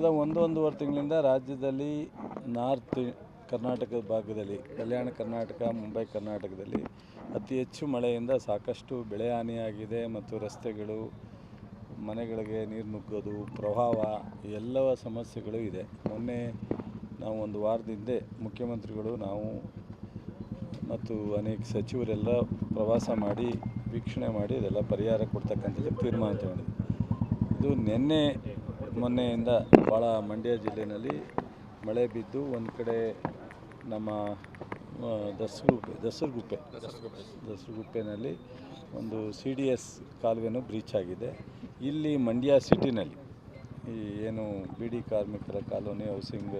ಕಳೆದ ಒಂದೂವರೆ ತಿಂಗಳಿಂದ ರಾಜ್ಯದಲ್ಲಿ ನಾರ್ತ್ ಕರ್ನಾಟಕದ ಭಾಗದಲ್ಲಿ, ಕಲ್ಯಾಣ ಕರ್ನಾಟಕ, ಮುಂಬೈ ಕರ್ನಾಟಕದಲ್ಲಿ ಅತಿ ಹೆಚ್ಚು ಮಳೆಯಿಂದ ಸಾಕಷ್ಟು ಬೆಳೆ ಹಾನಿಯಾಗಿದೆ ಮತ್ತು ರಸ್ತೆಗಳು, ಮನೆಗಳಿಗೆ ನೀರು ನುಗ್ಗೋದು, ಪ್ರವಾಹ ಎಲ್ಲವ ಸಮಸ್ಯೆಗಳು ಇದೆ. ಮೊನ್ನೆ ನಾವು ಒಂದು ವಾರದ ಹಿಂದೆ ಮುಖ್ಯಮಂತ್ರಿಗಳು, ನಾವು ಮತ್ತು ಅನೇಕ ಸಚಿವರೆಲ್ಲ ಪ್ರವಾಸ ಮಾಡಿ ವೀಕ್ಷಣೆ ಮಾಡಿ ಇದೆಲ್ಲ ಪರಿಹಾರ ಕೊಡ್ತಕ್ಕಂಥದ್ದು ತೀರ್ಮಾನ ತಗೊಂಡಿದ್ವಿ. ಇದು ಮೊನ್ನೆಯಿಂದ ಭಾಳ ಮಂಡ್ಯ ಜಿಲ್ಲೆಯಲ್ಲಿ ಮಳೆ ಬಿದ್ದು ಒಂದು ಕಡೆ ನಮ್ಮ ದಸರಗುಪ್ಪೆನಲ್ಲಿ ಒಂದು CDS ಕಾಲುವೆನೂ ಬ್ರೀಚ್ ಆಗಿದೆ. ಇಲ್ಲಿ ಮಂಡ್ಯ ಸಿಟಿನಲ್ಲಿ ಈ ಏನು ಬಿಡಿ ಕಾರ್ಮಿಕರ ಕಾಲೋನಿ ಹೌಸಿಂಗ್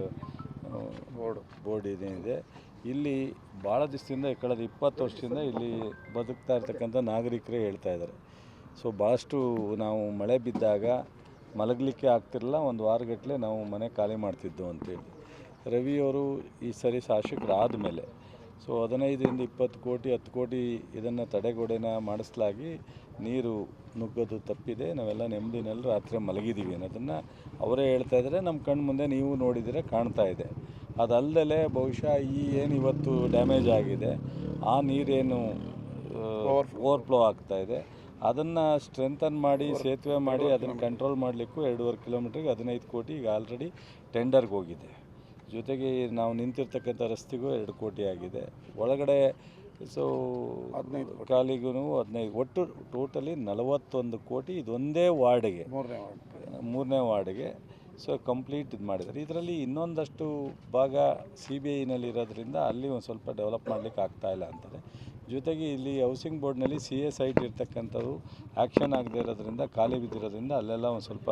ಬೋರ್ಡ್ ಏನಿದೆ, ಇಲ್ಲಿ ಭಾಳ ದಿವಸದಿಂದ ಕಳೆದ 20 ವರ್ಷದಿಂದ ಇಲ್ಲಿ ಬದುಕ್ತಾ ಇರ್ತಕ್ಕಂಥ ನಾಗರಿಕರೇ ಹೇಳ್ತಾ ಇದ್ದಾರೆ. ಸೊ ಭಾಳಷ್ಟು ನಾವು ಮಳೆ ಬಿದ್ದಾಗ ಮಲಗಲಿಕ್ಕೆ ಆಗ್ತಿರಲಿಲ್ಲ, ಒಂದು ವಾರಗಟ್ಟಲೆ ನಾವು ಮನೆ ಖಾಲಿ ಮಾಡ್ತಿದ್ದೆವು ಅಂತೇಳಿ. ರವಿಯವರು ಈ ಸರಿ ಶಾಸಕರಾದ ಮೇಲೆ 15ರಿಂದ 20 ಕೋಟಿ 10 ಕೋಟಿ ಇದನ್ನು ತಡೆಗೋಡೆನ ಮಾಡಿಸಲಾಗಿ ನೀರು ನುಗ್ಗೋದು ತಪ್ಪಿದೆ. ನಾವೆಲ್ಲ ನೆಮ್ಮದಿನಲ್ಲಿ ರಾತ್ರಿ ಮಲಗಿದ್ದೀವಿ ಅನ್ನೋದನ್ನು ಅವರೇ ಹೇಳ್ತಾ ಇದ್ದಾರೆ. ನಮ್ಮ ಕಣ್ಣು ಮುಂದೆ ನೀವು ನೋಡಿದರೆ ಕಾಣ್ತಾ ಇದೆ. ಅದಲ್ಲದೆ ಬಹುಶಃ ಏನು ಇವತ್ತು ಡ್ಯಾಮೇಜ್ ಆಗಿದೆ, ಆ ನೀರೇನು ಓವರ್ಫ್ಲೋ ಆಗ್ತಾಯಿದೆ, ಅದನ್ನು ಸ್ಟ್ರೆಂಥನ್ ಮಾಡಿ ಸೇತುವೆ ಮಾಡಿ ಅದನ್ನು ಕಂಟ್ರೋಲ್ ಮಾಡಲಿಕ್ಕೂ 2.5 ಕಿಲೋಮೀಟ್ರಿಗೆ 15 ಕೋಟಿ ಈಗ ಆಲ್ರೆಡಿ ಟೆಂಡರ್ಗೆ ಹೋಗಿದೆ. ಜೊತೆಗೆ ನಾವು ನಿಂತಿರ್ತಕ್ಕಂಥ ರಸ್ತೆಗೂ 2 ಕೋಟಿ ಆಗಿದೆ. ಒಳಗಡೆ 15 ಕಾಲಿಗೂ 15, ಒಟ್ಟು ಟೋಟಲಿ 41 ಕೋಟಿ ಇದೊಂದೇ ವಾರ್ಡಿಗೆ, 3ನೇ ವಾರ್ಡಿಗೆ ಕಂಪ್ಲೀಟ್ ಇದು ಮಾಡಿದ್ದಾರೆ. ಇದರಲ್ಲಿ ಇನ್ನೊಂದಷ್ಟು ಭಾಗ CBIನಲ್ಲಿ ಇರೋದ್ರಿಂದ ಅಲ್ಲಿ ಒಂದು ಸ್ವಲ್ಪ ಡೆವಲಪ್ ಮಾಡಲಿಕ್ಕೆ ಆಗ್ತಾಯಿಲ್ಲ ಅಂತಾರೆ. ಜೊತೆಗೆ ಇಲ್ಲಿ ಹೌಸಿಂಗ್ ಬೋರ್ಡ್ನಲ್ಲಿ CA ಸೈಟ್ ಇರ್ತಕ್ಕಂಥದ್ದು ಆ್ಯಕ್ಷನ್ ಆಗದೆ ಇರೋದ್ರಿಂದ, ಖಾಲಿ ಬಿದ್ದಿರೋದ್ರಿಂದ ಅಲ್ಲೆಲ್ಲ ಒಂದು ಸ್ವಲ್ಪ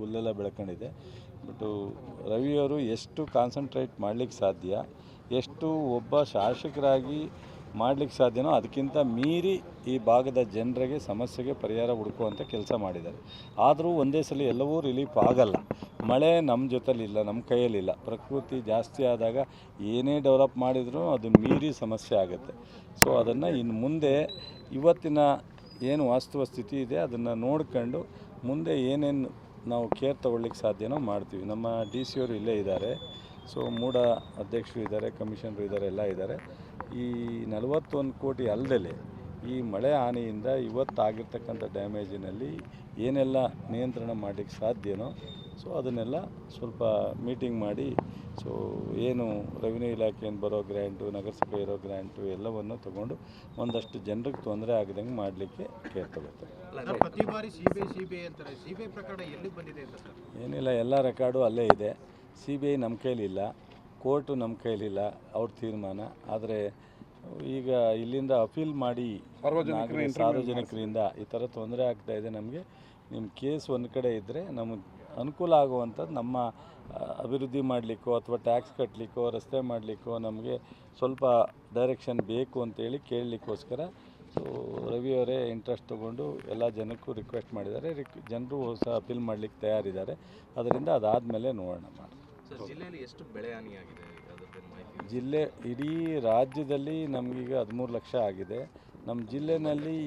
ಹುಲ್ಲೆಲ್ಲ ಬೆಳ್ಕೊಂಡಿದೆ. ಬಟ್ಟು ರವಿಯವರು ಎಷ್ಟು ಕಾನ್ಸಂಟ್ರೇಟ್ ಮಾಡಲಿಕ್ಕೆ ಸಾಧ್ಯ, ಎಷ್ಟು ಒಬ್ಬ ಶಾಸಕರಾಗಿ ಮಾಡಲಿಕ್ಕೆ ಸಾಧ್ಯನೋ ಅದಕ್ಕಿಂತ ಮೀರಿ ಈ ಭಾಗದ ಜನರಿಗೆ ಸಮಸ್ಯೆಗೆ ಪರಿಹಾರ ಹುಡುಕುವಂಥ ಕೆಲಸ ಮಾಡಿದ್ದಾರೆ. ಆದರೂ ಒಂದೇ ಸಲ ಎಲ್ಲವೂ ರಿಲೀಫ್ ಆಗಲ್ಲ. ಮಳೆ ನಮ್ಮ ಜೊತೆಲಿಲ್ಲ, ನಮ್ಮ ಕೈಯಲ್ಲಿಲ್ಲ. ಪ್ರಕೃತಿ ಜಾಸ್ತಿ ಆದಾಗ ಏನೇ ಡೆವಲಪ್ ಮಾಡಿದರೂ ಅದು ಮೀರಿ ಸಮಸ್ಯೆ ಆಗುತ್ತೆ. ಸೊ ಅದನ್ನು ಇನ್ನು ಮುಂದೆ ಇವತ್ತಿನ ಏನು ವಾಸ್ತವ ಸ್ಥಿತಿ ಇದೆ ಅದನ್ನು ನೋಡ್ಕೊಂಡು ಮುಂದೆ ಏನೇನು ನಾವು ಕೇರ್ ತೊಗೊಳ್ಳಿಕ್ಕೆ ಸಾಧ್ಯನೋ ಮಾಡ್ತೀವಿ. ನಮ್ಮ DC ಅವರು ಇಲ್ಲೇ ಇದ್ದಾರೆ. ಸೊ ಮೂಡ ಅಧ್ಯಕ್ಷರು ಇದ್ದಾರೆ, ಕಮಿಷನರು ಇದ್ದಾರೆ, ಎಲ್ಲ ಇದ್ದಾರೆ. ಈ 41 ಕೋಟಿ ಅಲ್ಲದೆ ಈ ಮಳೆ ಹಾನಿಯಿಂದ ಇವತ್ತಾಗಿರ್ತಕ್ಕಂಥ ಡ್ಯಾಮೇಜಿನಲ್ಲಿ ಏನೆಲ್ಲ ನಿಯಂತ್ರಣ ಮಾಡಲಿಕ್ಕೆ ಸಾಧ್ಯನೋ ಸೊ ಅದನ್ನೆಲ್ಲ ಸ್ವಲ್ಪ ಮೀಟಿಂಗ್ ಮಾಡಿ, ಸೊ ಏನು ರೆವಿನ್ಯೂ ಇಲಾಖೆಯಿಂದ ಬರೋ ಗ್ರ್ಯಾಂಟು, ನಗರಸಭೆ ಇರೋ ಗ್ರ್ಯಾಂಟು ಎಲ್ಲವನ್ನು ತೊಗೊಂಡು ಒಂದಷ್ಟು ಜನರಿಗೆ ತೊಂದರೆ ಆಗದಂಗೆ ಮಾಡಲಿಕ್ಕೆ ಕೇರ್ ತಗೋತಾರೆ. ಪ್ರತಿ ಬಾರಿ CBI ಅಂತಾರೆ, CBI ಪ್ರಕರಣ ಎಲ್ಲಿ ಬಂದಿದೆ ಅಂತ ಸರ್? ಏನಿಲ್ಲ, ಎಲ್ಲ ರೆಕಾರ್ಡು ಅಲ್ಲೇ ಇದೆ. CBI ನಮ್ಮ ಕೈಲಿಲ್ಲ, ಕೋರ್ಟು ನಮ್ಮ ಕೈಲಿಲ್ಲ, ಅವ್ರ ತೀರ್ಮಾನ. ಆದರೆ ಈಗ ಇಲ್ಲಿಂದ ಅಪೀಲ್ ಮಾಡಿ ಸಾರ್ವಜನಿಕರಿಂದ ಈ ಥರ ತೊಂದರೆ ಆಗ್ತಾಯಿದೆ, ನಮಗೆ ನಿಮ್ಮ ಕೇಸ್ ಒಂದು ಕಡೆ ಇದ್ದರೆ ನಮಗೆ ಅನುಕೂಲ ಆಗುವಂಥದ್ದು, ನಮ್ಮ ಅಭಿವೃದ್ಧಿ ಮಾಡಲಿಕ್ಕೋ ಅಥವಾ ಟ್ಯಾಕ್ಸ್ ಕಟ್ಟಲಿಕ್ಕೋ ರಸ್ತೆ ಮಾಡಲಿಕ್ಕೋ ನಮಗೆ ಸ್ವಲ್ಪ ಡೈರೆಕ್ಷನ್ ಬೇಕು ಅಂತೇಳಿ ಕೇಳಲಿಕ್ಕೋಸ್ಕರ ಸೊ ರವಿಯವರೇ ಇಂಟ್ರೆಸ್ಟ್ ತೊಗೊಂಡು ಎಲ್ಲ ಜನಕ್ಕೂ ರಿಕ್ವೆಸ್ಟ್ ಮಾಡಿದ್ದಾರೆ. ಜನರು ಸಹ ಅಪೀಲ್ ಮಾಡಲಿಕ್ಕೆ ತಯಾರಿದ್ದಾರೆ. ಅದರಿಂದ ಅದಾದಮೇಲೆ ನೋಡೋಣ ಮಾಡಿ. ಜಿಲ್ಲೆಯಲ್ಲಿ ಎಷ್ಟು ಬೆಳೆ ಹಾನಿಯಾಗಿದೆ? ಜಿಲ್ಲೆ ಇಡೀ ರಾಜ್ಯದಲ್ಲಿ ನಮಗೀಗ 13 ಲಕ್ಷ ಆಗಿದೆ. ನಮ್ಮ ಜಿಲ್ಲೆಯಲ್ಲಿ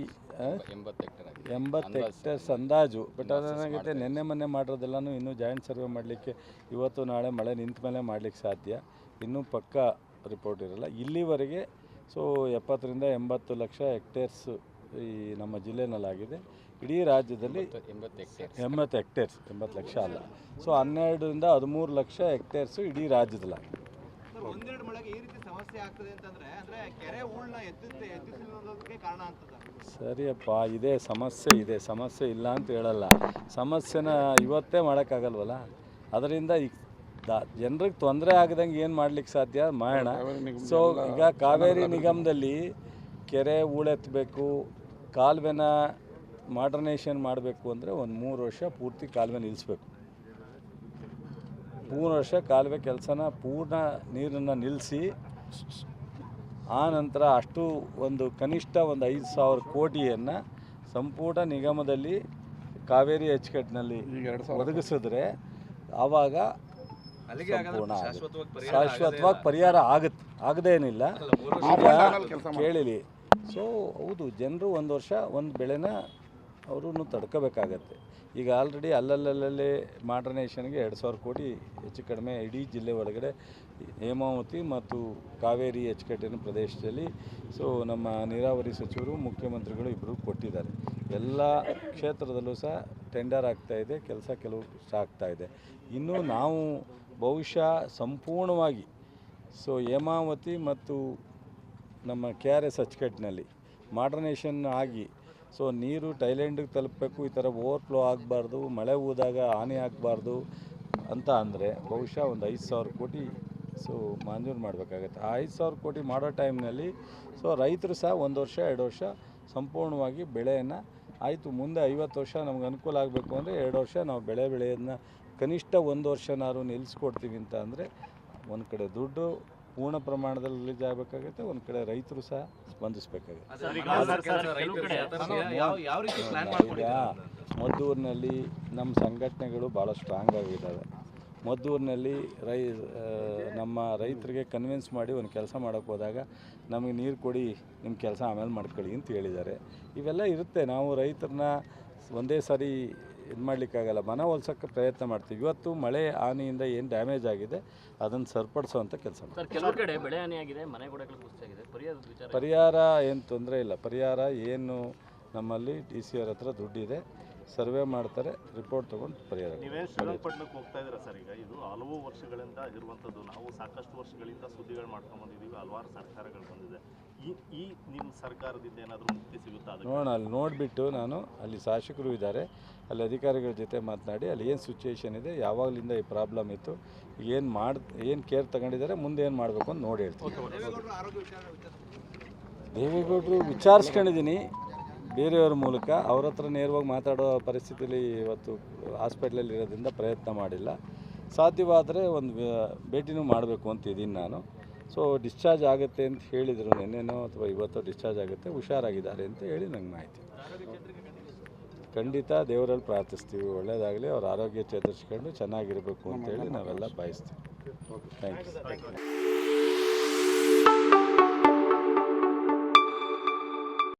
80 ಹೆಕ್ಟೇರ್ಸ್ ಅಂದಾಜು. ಬಟ್ ಅದೇನಾಗುತ್ತೆ, ಮೊನ್ನೆ ಮಾಡಿರೋದೆಲ್ಲನೂ ಇನ್ನೂ ಜಾಯಿಂಟ್ ಸರ್ವೆ ಮಾಡಲಿಕ್ಕೆ ಇವತ್ತು ನಾಳೆ ಮಳೆ ನಿಂತ ಮೇಲೆ ಮಾಡಲಿಕ್ಕೆ ಸಾಧ್ಯ. ಇನ್ನೂ ಪಕ್ಕಾ ರಿಪೋರ್ಟ್ ಇರಲ್ಲ. ಇಲ್ಲಿವರೆಗೆ 70ರಿಂದ 80 ಲಕ್ಷ ಹೆಕ್ಟೇರ್ಸ್ ಈ ನಮ್ಮ ಜಿಲ್ಲೆನಲ್ಲಾಗಿದೆ. ಇಡೀ ರಾಜ್ಯದಲ್ಲಿ 80 ಹೆಕ್ಟೇರ್ಸ್, 80 ಲಕ್ಷ ಅಲ್ಲ. 12ರಿಂದ 13 ಲಕ್ಷ ಹೆಕ್ಟೇರ್ಸು ಇಡೀ ರಾಜ್ಯದಲ್ಲಾಗಿದೆ. ಒಂದೆರಡು ಮಳೆಗೆ ಈ ರೀತಿ ಸಮಸ್ಯೆ ಆಗ್ತದೆ ಅಂತಂದ್ರೆ ಕೆರೆ ಹೂಳನ್ನ ಎತ್ತಿಸಲಿಕ್ಕೆ ಕಾರಣ ಆಗ್ತದೆ. ಸರಿಯಪ್ಪ, ಇದೇ ಸಮಸ್ಯೆ ಇದೆ, ಸಮಸ್ಯೆ ಇಲ್ಲ ಅಂತ ಹೇಳಲ್ಲ. ಸಮಸ್ಯೆನ ಇವತ್ತೇ ಮಾಡೋಕ್ಕಾಗಲ್ವಲ್ಲ. ಅದರಿಂದ ಜನರಿಗೆ ತೊಂದರೆ ಆಗದಂಗೆ ಏನು ಮಾಡ್ಲಿಕ್ಕೆ ಸಾಧ್ಯ ಮಾಡೋಣ. ಸೊ ಈಗ ಕಾವೇರಿ ನಿಗಮದಲ್ಲಿ ಕೆರೆ ಹೂಳೆತ್ತಬೇಕು, ಕಾಲುವೆನ ಮಾಡರ್ನೈಸೇಷನ್ ಮಾಡಬೇಕು ಅಂದರೆ ಒಂದು 3 ವರ್ಷ ಪೂರ್ತಿ ಕಾಲುವೆ ನಿಲ್ಲಿಸ್ಬೇಕು. 3 ವರ್ಷ ಕಾಲುವೆ ಕೆಲಸನ ಪೂರ್ಣ ನೀರನ್ನು ನಿಲ್ಲಿಸಿ ಆ ನಂತರ ಅಷ್ಟು ಒಂದು ಕನಿಷ್ಠ ಒಂದು 5,000 ಕೋಟಿಯನ್ನು ಸಂಪೂರ್ಣ ನಿಗಮದಲ್ಲಿ ಕಾವೇರಿ ಅಚ್ಚುಕಟ್ಟಿನಲ್ಲಿ ಒದಗಿಸಿದ್ರೆ ಆವಾಗ ಶಾಶ್ವತವಾಗಿ ಪರಿಹಾರ ಆಗುತ್ತೆ. ಆಗದೇನಿಲ್ಲ, ಈಗ ಕೇಳಿಲಿ. ಸೊ ಹೌದು, ಜನರು 1 ವರ್ಷ ಒಂದು ಬೆಳೆನ ಅವರು ತಡ್ಕೋಬೇಕಾಗತ್ತೆ. ಈಗ ಆಲ್ರೆಡಿ ಅಲ್ಲಲ್ಲೇ ಮಾಡ್ರನೇಷನ್ಗೆ 2,000 ಕೋಟಿ ಹೆಚ್ಚು ಕಡಿಮೆ ಇಡೀ ಜಿಲ್ಲೆ ಒಳಗಡೆ ಹೇಮಾವತಿ ಮತ್ತು ಕಾವೇರಿ ಅಚ್ಚುಕಟ್ಟಿನ ಪ್ರದೇಶದಲ್ಲಿ ನಮ್ಮ ನೀರಾವರಿ ಸಚಿವರು ಮುಖ್ಯಮಂತ್ರಿಗಳು ಇಬ್ಬರು ಕೊಟ್ಟಿದ್ದಾರೆ. ಎಲ್ಲ ಕ್ಷೇತ್ರದಲ್ಲೂ ಸಹ ಟೆಂಡರ್ ಆಗ್ತಾಯಿದೆ, ಕೆಲಸ ಕೆಲವು ಆಗ್ತಾಯಿದೆ. ಇನ್ನು ನಾವು ಬಹುಶಃ ಸಂಪೂರ್ಣವಾಗಿ ಹೇಮಾವತಿ ಮತ್ತು ನಮ್ಮ KRS ಅಚ್ಚುಕಟ್ಟಿನಲ್ಲಿ ಮಾಡ್ರನೇಷನ್ ಆಗಿ ನೀರು ಥೈಲ್ಯಾಂಡಿಗೆ ತಲುಪಬೇಕು, ಈ ಥರ ಓವರ್ಫ್ಲೋ ಆಗಬಾರ್ದು, ಮಳೆ ಹೋದಾಗ ಹಾನಿ ಆಗಬಾರ್ದು ಅಂತ ಅಂದರೆ ಬಹುಶಃ ಒಂದು 5,000 ಕೋಟಿ ಮಂಜೂರು ಮಾಡಬೇಕಾಗತ್ತೆ. ಆ 5,000 ಕೋಟಿ ಮಾಡೋ ಟೈಮ್ನಲ್ಲಿ ರೈತರು ಸಹ 1 ವರ್ಷ 2 ವರ್ಷ ಸಂಪೂರ್ಣವಾಗಿ ಬೆಳೆಯನ್ನು ಆಯಿತು, ಮುಂದೆ 50 ವರ್ಷ ನಮ್ಗೆ ಅನುಕೂಲ ಆಗಬೇಕು ಅಂದರೆ 2 ವರ್ಷ ನಾವು ಬೆಳೆಯೋದನ್ನ ಕನಿಷ್ಠ 1 ವರ್ಷನಾದ್ರು ನಿಲ್ಲಿಸ್ಕೊಡ್ತೀವಿ ಅಂತ ಅಂದರೆ ಒಂದು ಕಡೆ ದುಡ್ಡು ಪೂರ್ಣ ಪ್ರಮಾಣದಲ್ಲಿ ರಿಲೀಸ್ ಆಗಬೇಕಾಗುತ್ತೆ, ಒಂದು ಕಡೆ ರೈತರು ಸಹ ಸ್ಪಂದಿಸಬೇಕಾಗುತ್ತೆ. ಈಗ ಮದ್ದೂರಿನಲ್ಲಿ ನಮ್ಮ ಸಂಘಟನೆಗಳು ಭಾಳ ಸ್ಟ್ರಾಂಗ್ ಆಗಿದ್ದಾವೆ. ಮದ್ದೂರಿನಲ್ಲಿ ನಮ್ಮ ರೈತರಿಗೆ ಕನ್ವಿನ್ಸ್ ಮಾಡಿ ಒಂದು ಕೆಲಸ ಮಾಡೋಕ್ಕೆ ಹೋದಾಗ ನಮಗೆ ನೀರು ಕೊಡಿ, ನಿಮ್ಮ ಕೆಲಸ ಆಮೇಲೆ ಮಾಡ್ಕೊಳ್ಳಿ ಅಂತ ಹೇಳಿದ್ದಾರೆ. ಇವೆಲ್ಲ ಇರುತ್ತೆ. ನಾವು ರೈತರನ್ನ ಒಂದೇ ಸಾರಿ ಇದು ಮಾಡಲಿಕ್ಕಾಗಲ್ಲ, ಮನವೊಲಿಸೋಕ್ಕೆ ಪ್ರಯತ್ನ ಮಾಡ್ತೀವಿ. ಇವತ್ತು ಮಳೆ ಹಾನಿಯಿಂದ ಏನು ಡ್ಯಾಮೇಜ್ ಆಗಿದೆ ಅದನ್ನು ಸರಿಪಡಿಸೋವಂಥ ಕೆಲಸ ಪರಿಹಾರ ಏನು ತೊಂದರೆ ಇಲ್ಲ. ಪರಿಹಾರ ಏನು ನಮ್ಮಲ್ಲಿ DCR ಹತ್ರ ದುಡ್ಡಿದೆ, ಸರ್ವೆ ಮಾಡ್ತಾರೆ, ರಿಪೋರ್ಟ್ ತೊಗೊಂಡು ಪರಿಹಾರ. ನೀವೇ ಶ್ರೀರಂಗಪಟ್ಟಣಕ್ಕೆ ಹೋಗ್ತಾ ಇದ್ದೀರಾ ಸರ್? ಈಗ ಇದು ಹಲವು ವರ್ಷಗಳಿಂದ ಇರುವಂಥದ್ದು, ನಾವು ಸಾಕಷ್ಟು ವರ್ಷಗಳಿಂದ ಸುದ್ದಿಗಳು ಮಾಡ್ಕೊಂಡು ಬಂದಿದ್ದೀವಿ, ಹಲವಾರು ಸರ್ಕಾರಗಳು ಬಂದಿದೆ. ಈ ನಿಮ್ಮ ಸರ್ಕಾರದಿಂದ ಏನಾದರೂ ಮುಕ್ತಿ ಸಿಗುತ್ತಾ? ನೋಡೋಣ, ಅಲ್ಲಿ ನೋಡಿಬಿಟ್ಟು ನಾನು ಅಲ್ಲಿ ಶಾಸಕರು ಇದ್ದಾರೆ, ಅಲ್ಲಿ ಅಧಿಕಾರಿಗಳ ಜೊತೆ ಮಾತನಾಡಿ ಅಲ್ಲಿ ಏನು ಸಿಚುವೇಶನ್ ಇದೆ, ಯಾವಾಗಲಿಂದ ಈ ಪ್ರಾಬ್ಲಮ್ ಇತ್ತು, ಏನು ಕೇರ್ ತಗೊಂಡಿದ್ದಾರೆ, ಮುಂದೆ ಏನು ಮಾಡಬೇಕು ಅಂತ ನೋಡಿ ಹೇಳ್ತೀನಿ. ದೇವೇಗೌಡರು ವಿಚಾರಿಸ್ಕೊಂಡಿದ್ದೀನಿ ಬೇರೆಯವ್ರ ಮೂಲಕ, ಅವ್ರ ಹತ್ರ ನೇರವಾಗಿ ಮಾತಾಡೋ ಪರಿಸ್ಥಿತಿಯಲ್ಲಿ ಇವತ್ತು ಹಾಸ್ಪಿಟ್ಲಲ್ಲಿ ಇರೋದ್ರಿಂದ ಪ್ರಯತ್ನ ಮಾಡಿಲ್ಲ. ಸಾಧ್ಯವಾದರೆ ಒಂದು ಭೇಟಿನೂ ಮಾಡಬೇಕು ಅಂತಿದ್ದೀನಿ ನಾನು. ಡಿಸ್ಚಾರ್ಜ್ ಆಗುತ್ತೆ ಅಂತ ಹೇಳಿದರು, ನಿನ್ನೆನೋ ಅಥವಾ ಇವತ್ತು ಡಿಸ್ಚಾರ್ಜ್ ಆಗುತ್ತೆ, ಹುಷಾರಾಗಿದ್ದಾರೆ ಅಂತ ಹೇಳಿ ನಂಗೆ ಮಾಹಿತಿ. ಖಂಡಿತ ದೇವರಲ್ಲಿ ಪ್ರಾರ್ಥಿಸ್ತೀವಿ, ಒಳ್ಳೆಯದಾಗಲಿ, ಅವ್ರ ಆರೋಗ್ಯ ಚೇತರಿಸ್ಕೊಂಡು ಚೆನ್ನಾಗಿರಬೇಕು ಅಂತೇಳಿ ನಾವೆಲ್ಲ ಬಯಸ್ತೀವಿ. Thank you.